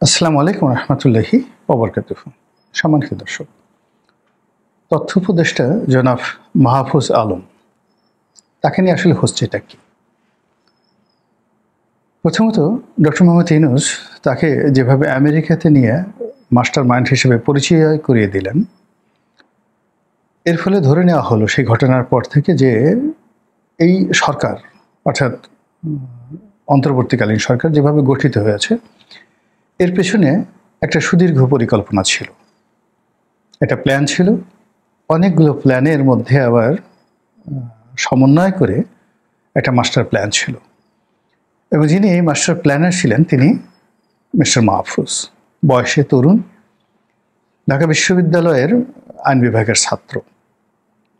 আসসালামু আলাইকুম রহমতুল্লাহি ওবরকাতুহু। সম্মানিত দর্শক, তথ্য উপদেষ্টা জনাব মাহফুজ আলম, তাকে নিয়ে আসলে হচ্ছেটা কি? প্রথমত, ডক্টর মোহাম্মদ ইউনূস তাকে যেভাবে আমেরিকাতে নিয়ে মাস্টার মাইন্ড হিসেবে পরিচয় করিয়ে দিলেন, এর ফলে ধরে নেওয়া হলো সেই ঘটনার পর থেকে যে এই সরকার, অর্থাৎ অন্তর্বর্তীকালীন সরকার যেভাবে গঠিত হয়েছে, এর পেছনে একটা সুদীর্ঘ পরিকল্পনা ছিল, একটা প্ল্যান ছিল। অনেকগুলো প্ল্যানের মধ্যে আবার সমন্বয় করে একটা মাস্টার প্ল্যান ছিল, এবং যিনি এই মাস্টার প্ল্যানার ছিলেন তিনি মিস্টার মাহফুজ। বয়সে তরুণ, ঢাকা বিশ্ববিদ্যালয়ের আইন বিভাগের ছাত্র,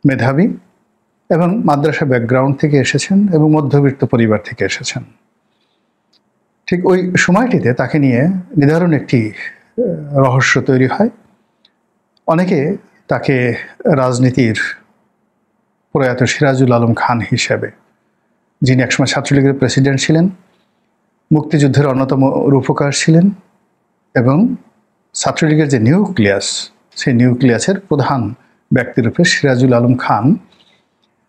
মেধাবী এবং মাদ্রাসা ব্যাকগ্রাউন্ড থেকে এসেছেন এবং মধ্যবিত্ত পরিবার থেকে এসেছেন। ঠিক ওই সময়টিতে তাকে নিয়ে নিদারুণ একটি রহস্য তৈরি হয়। অনেকে তাকে রাজনীতির প্রয়াত সিরাজুল আলম খান হিসেবে, যিনি একসময় ছাত্রলীগের প্রেসিডেন্ট ছিলেন, মুক্তিযুদ্ধের অন্যতম রূপকার ছিলেন এবং ছাত্রলীগের যে নিউক্লিয়াস, সেই নিউক্লিয়াসের প্রধান ব্যক্তিরূপে সিরাজুল আলম খান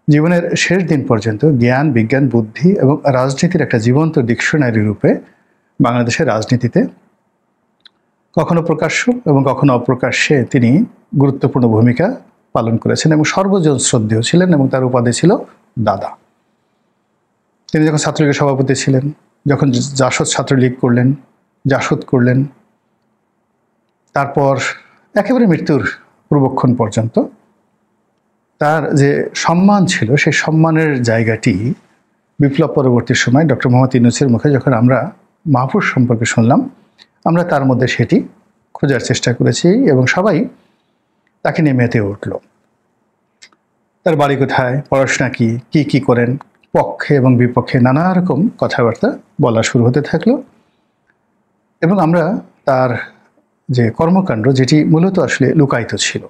জীবনের শেষ দিন পর্যন্ত জ্ঞান, বিজ্ঞান, বুদ্ধি এবং রাজনীতির একটা জীবন্ত ডিকশনারি রূপে বাংলাদেশের রাজনীতিতে কখনো প্রকাশ্য এবং কখনো অপ্রকাশ্যে তিনি গুরুত্বপূর্ণ ভূমিকা পালন করেছেন এবং সর্বজন শ্রদ্ধেয় ছিলেন, এবং তার উপাধি ছিল দাদা। তিনি যখন ছাত্রলীগের সভাপতি ছিলেন, যখন জাসদ ছাত্রলীগ করলেন, জাসদ করলেন, তারপর একেবারে মৃত্যুর পূর্বক্ষণ পর্যন্ত তার যে সম্মান ছিল, সেই সম্মানের জায়গাটি বিপ্লব পরবর্তী সময় ডক্টর মোহাম্মদ ইউনূসের মুখে যখন আমরা মাহফুজ সম্পর্কে শুনলাম, আমরা তার মধ্যে সেটি খোঁজার চেষ্টা করেছি এবং সবাই তাকে নিয়ে মেতে উঠল। তার বাড়ি কোথায়, পড়াশোনা কি কি করেন, পক্ষে এবং বিপক্ষে নানা রকম কথাবার্তা বলা শুরু হতে থাকলো, এবং আমরা তার যে কর্মকাণ্ড, যেটি মূলত আসলে লুকায়িত ছিল,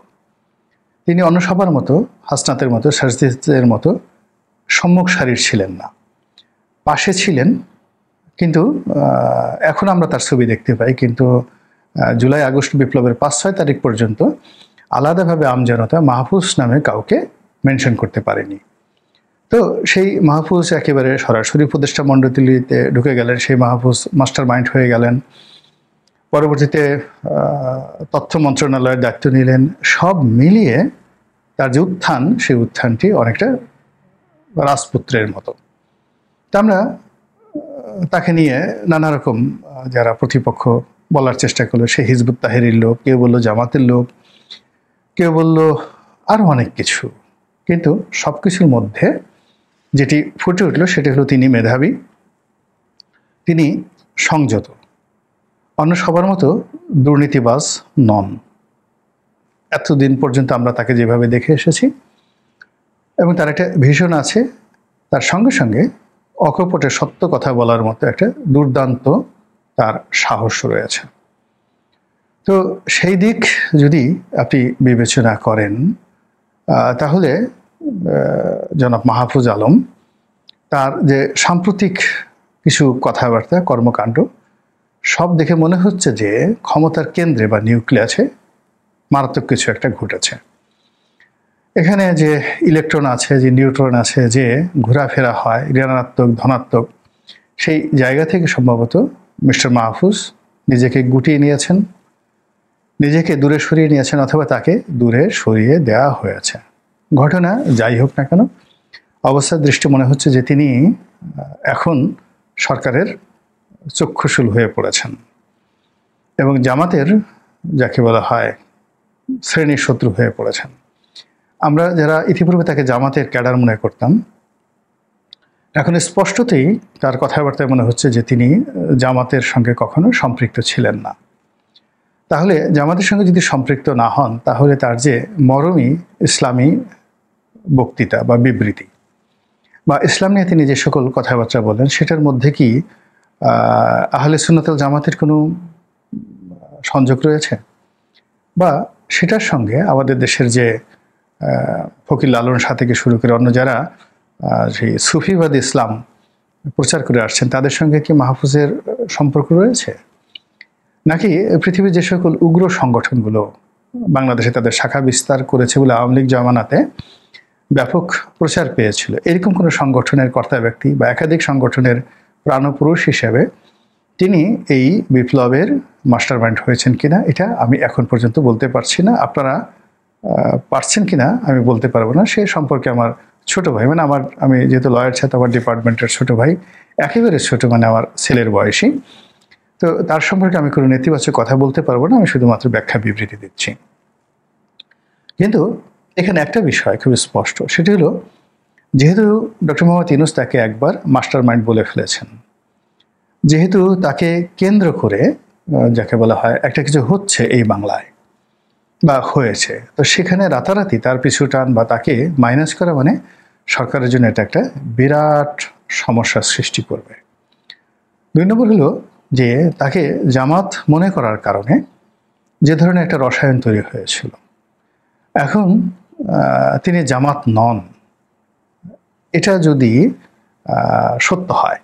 তিনি অন্য সবার মতো, হাসনাতের মতো, সাজদিদের মতো সম্মুখ সারির ছিলেন না, পাশে ছিলেন। কিন্তু এখন আমরা তার ছবি দেখতে পাই, কিন্তু জুলাই আগস্ট বিপ্লবের 5-6 তারিখ পর্যন্ত আলাদাভাবে আমজনতা মাহফুজ নামে কাউকে মেনশন করতে পারেনি। তো সেই মাহফুজ একেবারে সরাসরি উপদেষ্টা মণ্ডলীতে ঢুকে গেলেন, সেই মাহফুজ মাস্টার মাইন্ড হয়ে গেলেন। পরবর্তীতে তথ্য মন্ত্রণালয়ের দায়িত্ব নিলেন। সব মিলিয়ে তার যে উত্থান, সেই উত্থানটি অনেকটা রাজপুত্রের মতো। তা আমরা তাকে নিয়ে নানা রকম যারা প্রতিপক্ষ বলার চেষ্টা করলো, সে হিজবুত তাহরির লোক, কেউ বললো জামাতের লোক, কেউ বললো আরও অনেক কিছু। কিন্তু সব কিছুর মধ্যে যেটি ফুটে উঠল সেটি হলো তিনি মেধাবী, তিনি সংযত, অন্য সবার মতো দুর্নীতিবাজ নন। এতদিন পর্যন্ত আমরা তাকে যেভাবে দেখে এসেছি, এবং তার একটা ভিশন আছে, তার সঙ্গে সঙ্গে অকপটে সত্য কথা বলার মতো একটা দুর্দান্ত তার সাহস রয়েছে। তো সেই দিক যদি আপনি বিবেচনা করেন, তাহলে জনাব মাহফুজ আলম তার যে সাম্প্রতিক কিছু কথাবার্তা, কর্মকাণ্ড সব দেখে মনে হচ্ছে যে ক্ষমতার কেন্দ্রে বা নিউক্লিয়াসে মারাত্মক কিছু একটা ঘটেছে। এখানে যে ইলেকট্রন আছে, যে নিউট্রন আছে, যে ঘোরাফেরা হয় ঋণাত্মক ধনাত্মক, সেই জায়গা থেকে সম্ভবত মিস্টার মাহফুজ নিজেকে গুটিয়ে নিয়েছেন, নিজেকে দূরে সরিয়ে নিয়েছেন, অথবা তাকে দূরে সরিয়ে দেওয়া হয়েছে। ঘটনা যাই হোক না কেন, অবস্থার দৃষ্টি মনে হচ্ছে যে তিনি এখন সরকারের চক্ষুশূল হয়ে পড়েছেন এবং জামাতের, যাকে বলা হয়, শ্রেণীর শত্রু হয়ে পড়েছেন। আমরা যারা ইতিপূর্বে তাকে জামাতের ক্যাডার মনে করতাম, এখন স্পষ্টতই তার কথাবার্তায় মনে হচ্ছে যে তিনি জামাতের সঙ্গে কখনো সম্পৃক্ত ছিলেন না। তাহলে জামাতের সঙ্গে যদি সম্পৃক্ত না হন, তাহলে তার যে মরমী ইসলামী বক্তৃতা বা বিবৃতি বা ইসলাম নিয়ে তিনি যে সকল কথাবার্তা বলেন, সেটার মধ্যে কি আহলে সুন্নাত ওয়াল জামাতের কোনো সংযোগ রয়েছে? বা সেটার সঙ্গে আমাদের দেশের যে ফকির লালন শাহ থেকে শুরু করে অন্য যারা সেই সুফিবাদ ইসলাম প্রচার করে আসছেন, তাদের সঙ্গে কি মাহফুজের সম্পর্ক রয়েছে? নাকি পৃথিবীর যে সকল উগ্র সংগঠনগুলো বাংলাদেশে তাদের শাখা বিস্তার করেছে বলে আওয়ামী লীগ জমানাতে ব্যাপক প্রচার পেয়েছিল, এরকম কোনো সংগঠনের কর্তা ব্যক্তি বা একাধিক সংগঠনের প্রাণপুরুষ হিসেবে তিনি এই বিপ্লবের মাস্টারমাইন্ড হয়েছেন কিনা এটা আমি এখন পর্যন্ত বলতে পারছি না। আপনারা পারছেন কিনা আমি বলতে পারবো না। সে সম্পর্কে আমার ছোট ভাই, মানে আমি যেহেতু লয়ার ছাত্র, আমার ডিপার্টমেন্টের ছোট ভাই, একেবারে ছোট, মানে আমার ছেলের বয়সী, তো তার সম্পর্কে আমি কোনো নেতিবাচক কথা বলতে পারবো না, আমি শুধুমাত্র ব্যাখ্যা বিবৃতি দিচ্ছি। কিন্তু এখানে একটা বিষয় খুব স্পষ্ট, সেটি হলো যেহেতু ডক্টর মোহাম্মদ ইউনূস তাকে একবার মাস্টার মাইন্ড বলে ফেলেছেন, যেহেতু তাকে কেন্দ্র করে যাকে বলা হয় একটা কিছু হচ্ছে এই বাংলায় বা হয়েছে, তো সেখানে রাতারাতি তার পিছু টান বা তাকে মাইনাস করা মানে সরকারের জন্য এটা একটা বিরাট সমস্যার সৃষ্টি করবে। 2 নম্বর হলো যে তাকে জামাত মনে করার কারণে যে ধরনের একটা রসায়ন তৈরি হয়েছিল, এখন তিনি জামাত নন, এটা যদি সত্য হয়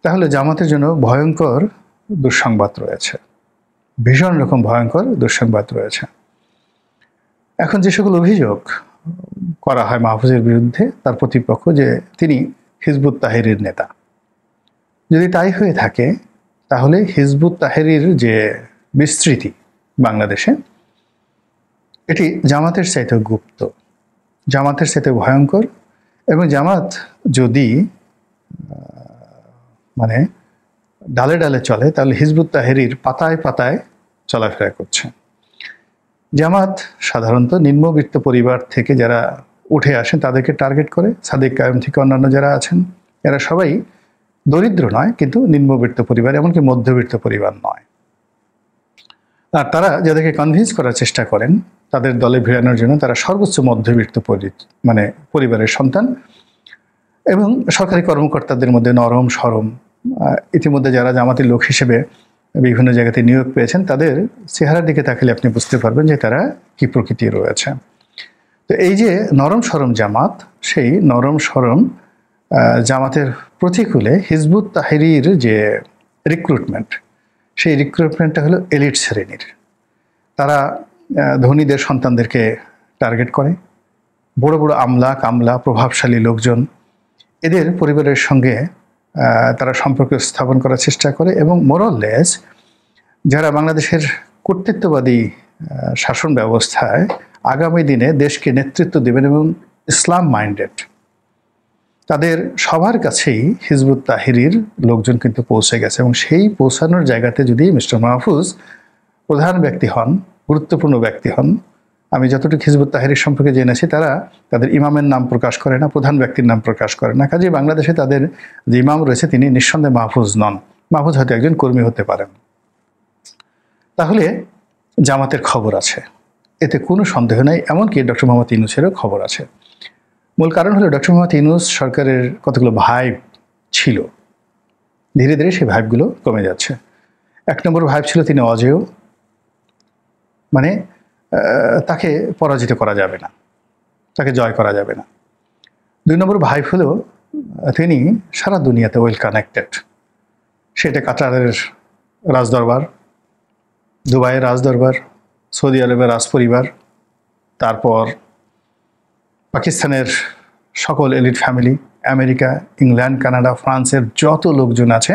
তাহলে জামাতের জন্য ভয়ঙ্কর দুঃসংবাদ রয়েছে, ভীষণ রকম ভয়ঙ্কর দুঃসংবাদ রয়েছে। এখন যে সকল অভিযোগ করা হয় মাহফুজের বিরুদ্ধে, তার প্রতিপক্ষ যে তিনি হিজবুত তাহরির নেতা, যদি তাই হয়ে থাকে তাহলে হিজবুত তাহরির যে বিস্তৃতি বাংলাদেশে, এটি জামাতের চাইতে গুপ্ত, জামাতের চাইতে ভয়ঙ্কর, এবং জামাত যদি মানে ডালে ডালে চলে তাহলে হিজবুত তাহরির পাতায় পাতায় চলাফেরা করছে। জামাত সাধারণত নিম্নবিত্ত পরিবার থেকে যারা উঠে আসেন তাদেরকে টার্গেট করে, সাদিক কায়েম থেকে অন্যান্য যারা আছেন এরা সবাই দরিদ্র নয়, কিন্তু নিম্নবিত্ত পরিবার, এমনকি মধ্যবিত্ত পরিবার নয়। আর তারা যাদেরকে কনভিন্স করার চেষ্টা করেন তাদের দলে ভিড়ানোর জন্য, তারা সর্বোচ্চ মধ্যবিত্ত পরিবারের সন্তান, এবং সরকারি কর্মকর্তাদের মধ্যে নরম সরম, ইতিমধ্যে যারা জামাতের লোক হিসেবে বিভিন্ন জায়গাতে নিয়োগ পেয়েছেন তাদের চেহারার দিকে তাকালে আপনি বুঝতে পারবেন যে তারা কি প্রকৃতি রয়েছে। তো এই যে নরম সরম জামাত, সেই নরম সরম জামাতের প্রতিকূলে হিজবুত তাহরির যে রিক্রুটমেন্ট, সেই রিক্রুটমেন্টটা হলো এলিট শ্রেণীর। তারা ধনীদের সন্তানদেরকে টার্গেট করে, বড় বড় আমলা কামলা প্রভাবশালী লোকজন, এদের পরিবারের সঙ্গে তারা সম্পর্ক স্থাপন করার চেষ্টা করে, এবং মোরলেস যারা বাংলাদেশের কর্তৃত্ববাদী শাসন ব্যবস্থায় আগামী দিনে দেশকে নেতৃত্ব দেবেন এবং ইসলাম মাইন্ডেড, তাদের সবার কাছেই হিজবুত তাহরির লোকজন কিন্তু পৌঁছে গেছে। এবং সেই পৌঁছানোর জায়গাতে যদি মিস্টার মাহফুজ প্রধান ব্যক্তি হন, গুরুত্বপূর্ণ ব্যক্তি হন, আমি যতটুকু হিজবুত তাহরির সম্পর্কে জেনেছি তারা তাদের ইমামের নাম প্রকাশ করে না, প্রধান ব্যক্তির নাম প্রকাশ করে না। কাজে বাংলাদেশে তাদের যে ইমাম রয়েছে তিনি নিঃসন্দেহে মাহফুজ নন, মাহফুজ হয়তো একজন কর্মী হতে পারেন। তাহলে জামাতের খবর আছে, এতে কোনো সন্দেহ নেই, এমনকি ডক্টর মোহাম্মদ ইউনূসেরও খবর আছে। মূল কারণ হলো ডক্টর মোহাম্মদ ইউনূস সরকারের কতগুলো ভাইব ছিল, ধীরে ধীরে সেই ভাইবগুলো কমে যাচ্ছে। 1 নম্বর ভাইব ছিল তিনি অজেয়, মানে তাকে পরাজিত করা যাবে না, তাকে জয় করা যাবে না। 2 নম্বর ভাইব হলো তিনি সারা দুনিয়াতে ওয়েল কানেক্টেড, সেটা কাতারের রাজদরবার, দুবাইয়ের রাজদরবার, সৌদি আরবের রাজপরিবার, তারপর পাকিস্তানের সকল elite family, America, England, Canada, ফ্রান্সের যত লোকজন আছে,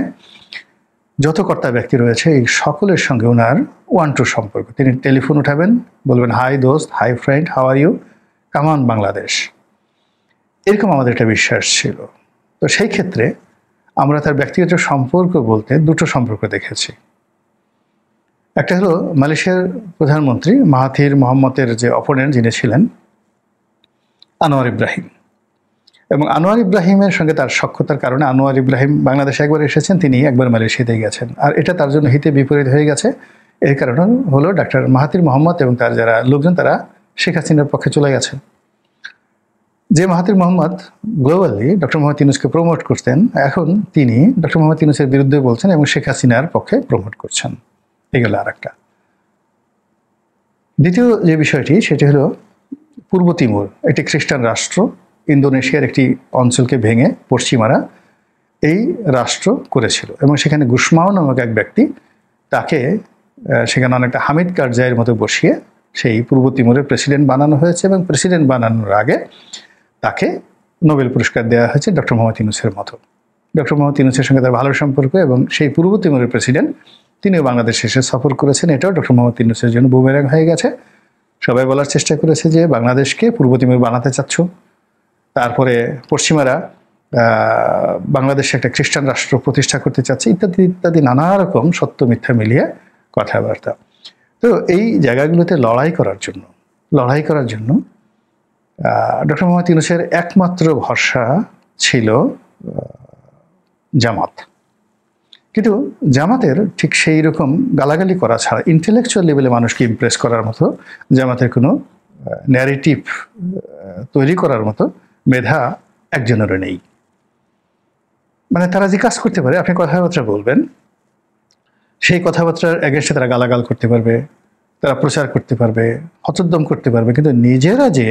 যত কর্তা ব্যক্তি রয়েছে, এই সকলের সঙ্গে ওনার 1-2 সম্পর্ক। তিনি টেলিফোন উঠাবেন, বলবেন হাই দোস্ত, hi friend, how are you, come on Bangladesh, এরকম আমাদের একটা বিশ্বাস ছিল। তো সেই ক্ষেত্রে আমরা তার ব্যক্তিগত সম্পর্ক বলতে 2টো সম্পর্ক দেখেছি। একটা হলো মালয়েশিয়ার প্রধানমন্ত্রী মাহাথির মোহাম্মদের যে অপোনেন্ট যিনি ছিলেন আনোয়ার ইব্রাহিম, এবং আনোয়ার ইব্রাহিমের সঙ্গে তার সখ্যতার কারণে আনোয়ার ইব্রাহিম বাংলাদেশে একবার এসেছেন, তিনি একবার মালয়েশিয়াতে গেছেন, আর এটা তার জন্য হিতে বিপরীত হয়ে গেছে। এর কারণ হলো ডাক্তার মাহাথির মোহাম্মদ এবং তার যারা লোকজন তারা শেখ হাসিনার পক্ষে চলে গেছে। যে Mahathir Mohamad globally doctor Muhammad ইউনূসকে প্রমোট করতেন, এখন তিনি ডক্টর মোহাম্মদ ইউনূসের বিরুদ্ধে বলছেন এবং শেখ হাসিনার পক্ষে প্রমোট করছেন। এগুলো আর একটা। দ্বিতীয় যে বিষয়টি সেটি হলো পূর্ব তিমুর, একটি খ্রিস্টান রাষ্ট্র, ইন্দোনেশিয়ার একটি অঞ্চলকে ভেঙে পশ্চিমারা এই রাষ্ট্র করেছিল, এবং সেখানে গুসমাও নামক এক ব্যক্তি তাকে সেখানে অনেকটা হামিদ কারজাইয়ের মতো বসিয়ে সেই পূর্ব তিমুরের প্রেসিডেন্ট বানানো হয়েছে এবং প্রেসিডেন্ট বানানোর আগে তাকে নোবেল পুরস্কার দেওয়া হয়েছে ডক্টর মোহাম্মদ ইউনূসের মতো। ডক্টর মোহাম্মদ ইউনূসের সঙ্গে তার ভালো সম্পর্ক এবং সেই পূর্ব তিমুরের প্রেসিডেন্ট তিনিও বাংলাদেশ এসে সফর করেছেন। এটাও ডক্টর মোহাম্মদ ইউনূসের জন্য বুমেরাং হয়ে গেছে। সবাই বলার চেষ্টা করেছে যে বাংলাদেশকে পূর্ব তিমুর বানাতে চাচ্ছ, তারপরে পশ্চিমারা বাংলাদেশে একটা খ্রিস্টান রাষ্ট্র প্রতিষ্ঠা করতে চাচ্ছে, ইত্যাদি ইত্যাদি নানা রকম সত্য মিথ্যা মিলিয়ে কথাবার্তা। তো এই জায়গাগুলোতে লড়াই করার জন্য ডক্টর মোহাম্মদ ইউনূসের একমাত্র ভরসা ছিল জামাত। কিন্তু জামাতের ঠিক সেই রকম গালাগালি করা ছাড়া ইন্টেলেকচুয়াল লেভেলে মানুষকে ইমপ্রেস করার মতো জামাতের কোনো ন্যারেটিভ তৈরি করার মতো মেধা একজনেরও নেই। মানে তারা যে কাজ করতে পারে, আপনি কথাবার্তা বলবেন, সেই কথাবার্তার এগেনস্টে তারা গালাগাল করতে পারবে, তারা প্রচার করতে পারবে, হতোদ্যম করতে পারবে, কিন্তু নিজেরা যে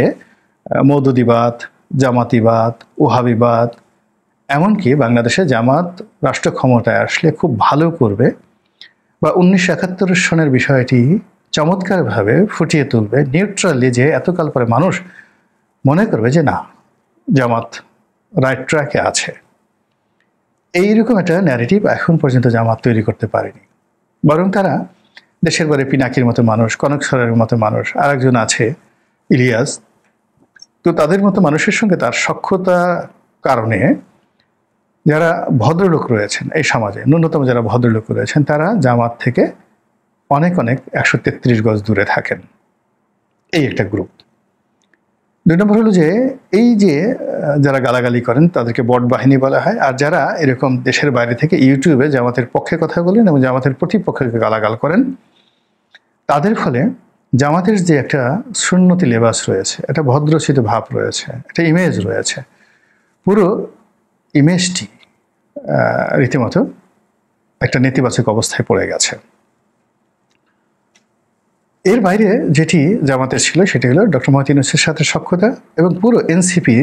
মওদুদিবাদ, জামাতিবাদ, ওহাবিবাদ, এমনকি বাংলাদেশে জামাত রাষ্ট্র ক্ষমতায় আসলে খুব ভালো করবে বা 1971 সনের বিষয়টি চমৎকারভাবে ফুটিয়ে তুলবে নিউট্রালি, যে এতকাল পরে মানুষ মনে করবে যে না, জামাত রাইট ট্র্যাকে আছে, এইরকম একটা ন্যারেটিভ এখন পর্যন্ত জামাত তৈরি করতে পারেনি। বরং তারা দেশের বাড়ি পিনাকির মতো মানুষ, কনক সরের মতো মানুষ, আরেকজন আছে ইলিয়াস, তো তাদের মতো মানুষের সঙ্গে তার সখ্যতা কারণে যারা ভদ্রলোক রয়েছেন এই সমাজে, ন্যূনতম যারা ভদ্রলোক রয়েছেন, তারা জামাত থেকে অনেক 133 গজ দূরে থাকেন। এই একটা গ্রুপ। 2 নম্বর হলো যে এই যে যারা গালাগালি করেন তাদেরকে বট বাহিনী বলা হয়, আর যারা এরকম দেশের বাইরে থেকে ইউটিউবে জামাতের পক্ষে কথা বলেন এবং জামাতের প্রতিপক্ষকে গালাগাল করেন, তাদের ফলে জামাতের যে একটা সুন্নতি লেবাস রয়েছে, একটা ভদ্রচিত ভাব রয়েছে, একটা ইমেজ রয়েছে, পুরো ইমেজটি রীতিমতো একটা নেতিবাচক অবস্থায় পড়ে গেছে। এর বাইরে যেটি জামাতের ছিল সেটি হলো ডক্টর মোহাম্মদ ইউনূসের সাথে সখ্যতা এবং পুরো এনসিপি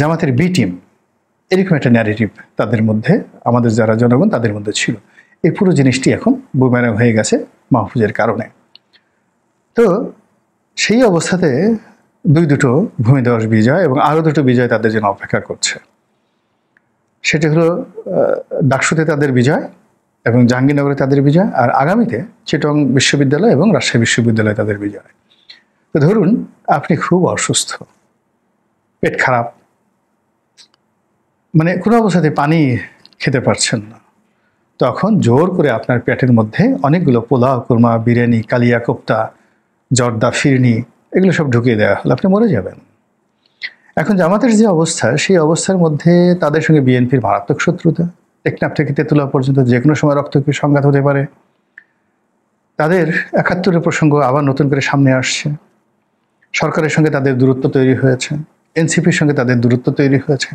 জামাতের বি টিম, এরকম একটা ন্যারেটিভ তাদের মধ্যে, আমাদের যারা জনগণ তাদের মধ্যে ছিল। এই পুরো জিনিসটি এখন বুমেরাং হয়ে গেছে মাহফুজের কারণে। তো সেই অবস্থাতে দুটো ভূমিধস বিজয় এবং আরও 2টো বিজয় তাদের জন্য অপেক্ষা করছে। সেটি হলো ডাকসুতে তাদের বিজয় এবং জাহাঙ্গীরনগরে তাদের বিজয়, আর আগামীতে চিটং বিশ্ববিদ্যালয় এবং রাজশাহী বিশ্ববিদ্যালয়ে তাদের বিজয়। তো ধরুন আপনি খুব অসুস্থ, পেট খারাপ, মানে কোনো অবস্থাতে পানি খেতে পারছেন না, তখন জোর করে আপনার পেটের মধ্যে অনেকগুলো পোলাও, কুরমা, বিরিয়ানি, কালিয়া কোপ্তা, জর্দা, ফিরনি, এগুলো সব ঢুকিয়ে দেওয়া হলো, আপনি মরে যাবেন। এখন জামাতের যে অবস্থা, সেই অবস্থার মধ্যে তাদের সঙ্গে বিএনপির মারাত্মক শত্রুতা, টেকনাফ থেকে তেতুলা পর্যন্ত যে কোনো সময় রক্তক্ষয়ী সংঘাত হতে পারে। তাদের 71-এর প্রসঙ্গ আবার নতুন করে সামনে আসছে। সরকারের সঙ্গে তাদের দূরত্ব তৈরি হয়েছে, এনসিপির সঙ্গে তাদের দূরত্ব তৈরি হয়েছে,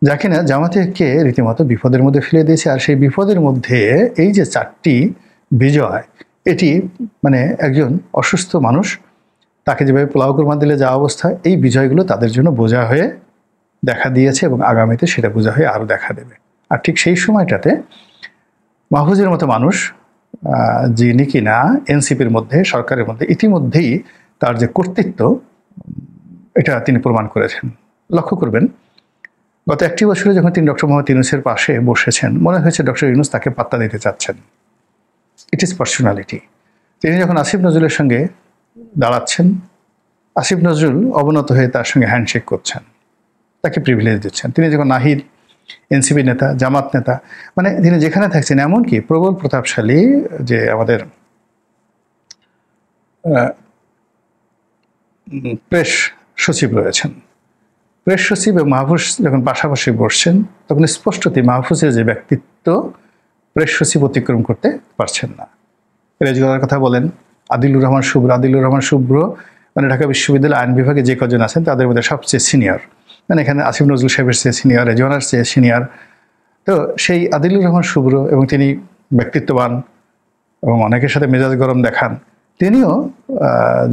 যা কিনা জামাতকে রীতিমতো বিপদের মধ্যে ফেলে দিয়েছে। আর সেই বিপদের মধ্যে এই যে 4টি বিজয়, এটি মানে একজন অসুস্থ মানুষ, তাকে যেভাবে পোলাও কুরমা দিলে যা অবস্থা, এই বিজয়গুলো তাদের জন্য বোঝা হয়ে দেখা দিয়েছে এবং আগামীতে সেটা বোঝা হয়ে আরও দেখা দেবে। আর ঠিক সেই সময়টাতে মাহফুজের মতো মানুষ, যিনি কিনা এনসিপির মধ্যে, সরকারের মধ্যে ইতিমধ্যেই তার যে কর্তৃত্ব, এটা তিনি প্রমাণ করেছেন। লক্ষ্য করবেন, গত 1টি বছরে যখন তিনি ডক্টর মোহাম্মদ ইউনূসের পাশে বসেছেন, মনে হয়েছে ডক্টর ইউনূস তাকে পাত্তা দিতে চাচ্ছেন। It is personality. তিনি যখন আসিফ নজরুলের সঙ্গে দাঁড়াচ্ছেন, আসিফ নজরুল অবনত হয়ে তার সঙ্গে হ্যান্ডশেক করছেন, তাকে প্রিভিলেজ দিচ্ছেন। তিনি যখন নাহিদ, এনসিপি নেতা, জামাত নেতা, মানে তিনি যেখানে থাকছেন, এমনকি প্রবল প্রতাপশালী যে আমাদের প্রেস সচিব রয়েছেন, প্রেস সচিব এবং মাহফুজ যখন পাশাপাশি বসছেন, তখন স্পষ্টতই মাহফুজের যে ব্যক্তিত্ব প্রেস সচিব অতিক্রম করতে পারছেন না। রেজওয়ার কথা বলেন, আদিলুর রহমান শুভ্র মানে ঢাকা বিশ্ববিদ্যালয় আইন বিভাগে যে কজন আছেন তাদের মধ্যে সবচেয়ে সিনিয়র, মানে এখানে আসিফ নজরুল সাহেবের চেয়ে সিনিয়র, রেজওয়ানার চেয়ে সিনিয়র। তো সেই আদিলুর রহমান শুভ্র, এবং তিনি ব্যক্তিত্ববান এবং অনেকের সাথে মেজাজ গরম দেখান, তিনিও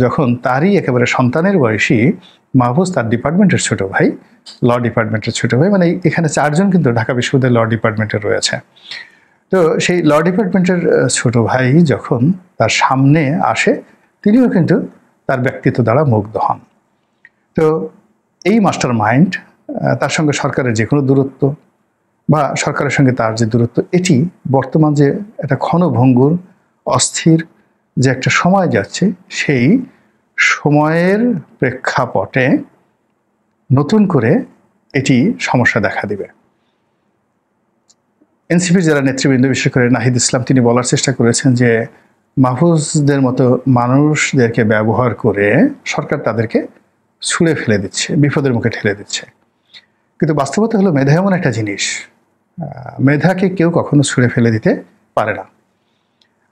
যখন তারই একেবারে সন্তানের বয়সী মাহফুজ, তার ডিপার্টমেন্টের ছোট ভাই, ল ডিপার্টমেন্টের ছোট ভাই, মানে এখানে 4জন কিন্তু ঢাকা বিশ্ববিদ্যালয় ল ডিপার্টমেন্টের রয়েছে। তো সেই ল ডিপার্টমেন্টের ছোট ভাই যখন তার সামনে আসে, তিনিও কিন্তু তার ব্যক্তিত্ব দ্বারা মুগ্ধ হন। তো এই মাস্টার মাইন্ড, তার সঙ্গে সরকারের যে কোনো দূরত্ব বা সরকারের সঙ্গে তার যে দূরত্ব, এটি বর্তমান যে একটা ক্ষণভঙ্গুর অস্থির যে একটা সময় যাচ্ছে, সেই সময়ের প্রেক্ষাপটে নতুন করে এটি সমস্যা দেখা দিবে। এনসিপির যারা নেতৃবৃন্দ, বিশেষ করে নাহিদ ইসলাম, তিনি বলার চেষ্টা করেছেন যে মাহফুজদের মতো মানুষদেরকে ব্যবহার করে সরকার তাদেরকে ছুঁড়ে ফেলে দিচ্ছে, বিপদের মুখে ঠেলে দিচ্ছে। কিন্তু বাস্তবতা হলো মেধা এমন একটা জিনিস, মেধাকে কেউ কখনো ছুঁড়ে ফেলে দিতে পারে না।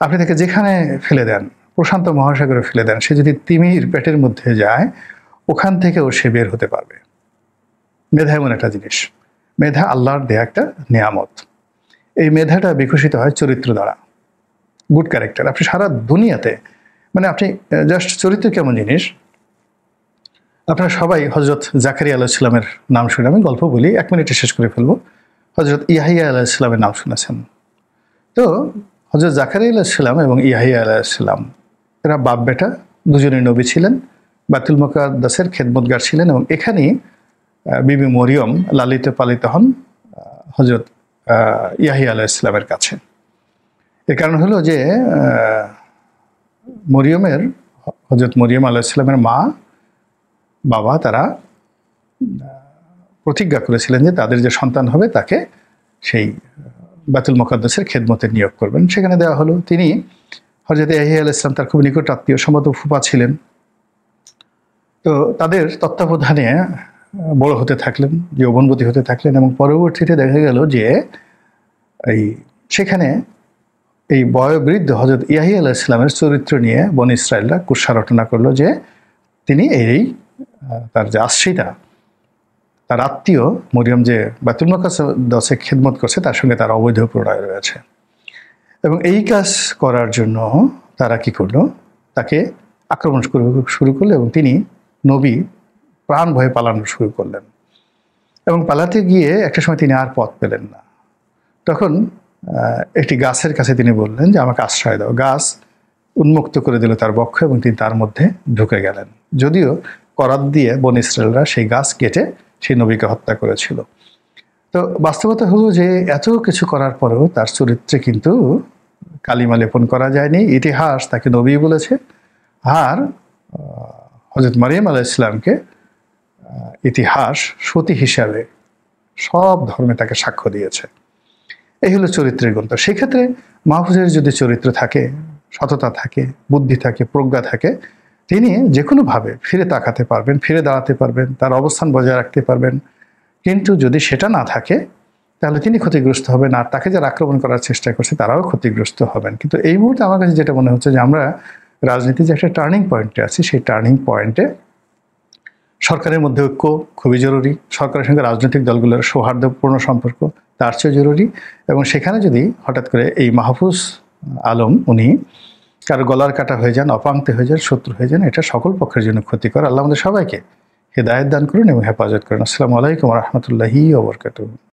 আপনি তাকে যেখানে ফেলে দেন, প্রশান্ত মহাসাগরে ফেলে দেন, সে যদি তিমির পেটের মধ্যে যায়, ওখান থেকেও সে বের হতে পারবে। মেধা এমন একটা জিনিস, মেধা আল্লাহর দেয়া একটা নেয়ামত। এই মেধাটা বিকশিত হয় চরিত্র দ্বারা, গুড ক্যারেক্টার। আপনি সারা দুনিয়াতে, মানে আপনি জাস্ট চরিত্র কেমন জিনিস, আপনারা সবাই হজরত জাকারিয়া আলাইহিস সালামের নাম শুনে, আমি গল্প বলি, 1 মিনিটে শেষ করে ফেলবো। হজরত ইয়াহিয়া আলাইহিস সালামের নাম শুনেছেন তো? হজরত জাকারিয়া আলাইহিস সালাম এবং ইয়াহিয়া আলাইহিস সালাম, এরা বাপ বেটা দুজনেই নবী ছিলেন, বাইতুল মুকাদ্দাসের খেদমতগার ছিলেন, এবং এখানেই বিবি মরিয়ম লালিত পালিত হন হজরত ইয়াহিয়া আলাইহিস সালামের কাছে। এর কারণ হলো যে হজরত মরিয়ম আলাইহিস সালামের মা বাবা তারা প্রতিজ্ঞা করেছিলেন যে তাদের যে সন্তান হবে তাকে সেই বাইতুল মুকাদ্দাসের খেদমতে নিয়োগ করবেন। সেখানে দেওয়া হলো। তিনি হযরত ইয়াহিয়া আলাইহিস সালাম তার খুব নিকট আত্মীয়, সম্ভবত ফুফা ছিলেন। তো তাদের তত্ত্বাবধানে বড় হতে থাকলেন, যৌবনবতী হতে থাকলেন, এবং পরবর্তীতে দেখা গেল যে সেখানে এই বয়োবৃদ্ধ হযরত ইয়াহিয়া আলাইহিস সালামের চরিত্র নিয়ে বনী ইসরায়েলরা কুৎসা রটনা করলো যে তিনি তার যে আশ্রিতা, তার আত্মীয় মরিয়ম যে বাইতুল মুকাদ্দাসে খেদমত করছে, তার সঙ্গে তার অবৈধ প্রণয় রয়েছে। এবং এই কাজ করার জন্য তারা কি করলো, তাকে আক্রমণ শুরু করলো, এবং তিনি নবী প্রাণ ভয়ে পালানো শুরু করলেন। এবং পালাতে গিয়ে একটা সময় তিনি আর পথ পেলেন না। তখন একটি গাছের কাছে তিনি বললেন যে আমাকে আশ্রয় দাও। গাছ উন্মুক্ত করে দিল তার বক্ষ, এবং তিনি তার মধ্যে ঢুকে গেলেন। যদিও করাত দিয়ে বনী ইসরায়েলরা সেই গাছ কেটে সেই নবীকে হত্যা করেছিল। তো বাস্তবতা হলো যে এত কিছু করার পরেও তার চরিত্রে কিন্তু কালিমা লেপন করা যায়নি। ইতিহাস তাকে নবী বলেছে, আর হযরত মারিয়াম আলাইহিস সালামকে ইতিহাস সতী হিসাবে সব ধর্মে তাকে সাক্ষ্য দিয়েছে। এই হলো চরিত্রের গুণ। তো সেক্ষেত্রে মাহফুজের যদি চরিত্র থাকে, সততা থাকে, বুদ্ধি থাকে, প্রজ্ঞা থাকে, তিনি যে কোনোভাবে ফিরে তাকাতে পারবেন, ফিরে দাঁড়াতে পারবেন, তার অবস্থান বজায় রাখতে পারবেন। কিন্তু যদি সেটা না থাকে, তাহলে তিনি ক্ষতিগ্রস্ত হবেন, আর তাকে যারা আক্রমণ করার চেষ্টা করছে তারাও ক্ষতিগ্রস্ত হবেন। কিন্তু এই মুহূর্তে আমার কাছে যেটা মনে হচ্ছে যে আমরা রাজনীতির যে একটা টার্নিং পয়েন্টে আছি, সেই টার্নিং পয়েন্টে সরকারের মধ্যে ঐক্য খুবই জরুরি। সরকারের সঙ্গে রাজনৈতিক দলগুলোর সৌহার্দ্যপূর্ণ সম্পর্ক তার চেয়ে জরুরি। এবং সেখানে যদি হঠাৎ করে এই মাহফুজ আলম উনি কারো গলার কাটা হয়ে যান, অপাংক্তে হয়ে যান, শত্রু হয়ে যান, এটা সকল পক্ষের জন্য ক্ষতিকর। আল্লাহ আমাদের সবাইকে হেদায়েত দান করুন এবং হেফাজত করুন। আসসালামু আলাইকুম ওয়া রাহমাতুল্লাহি ওয়া বারাকাতুহু।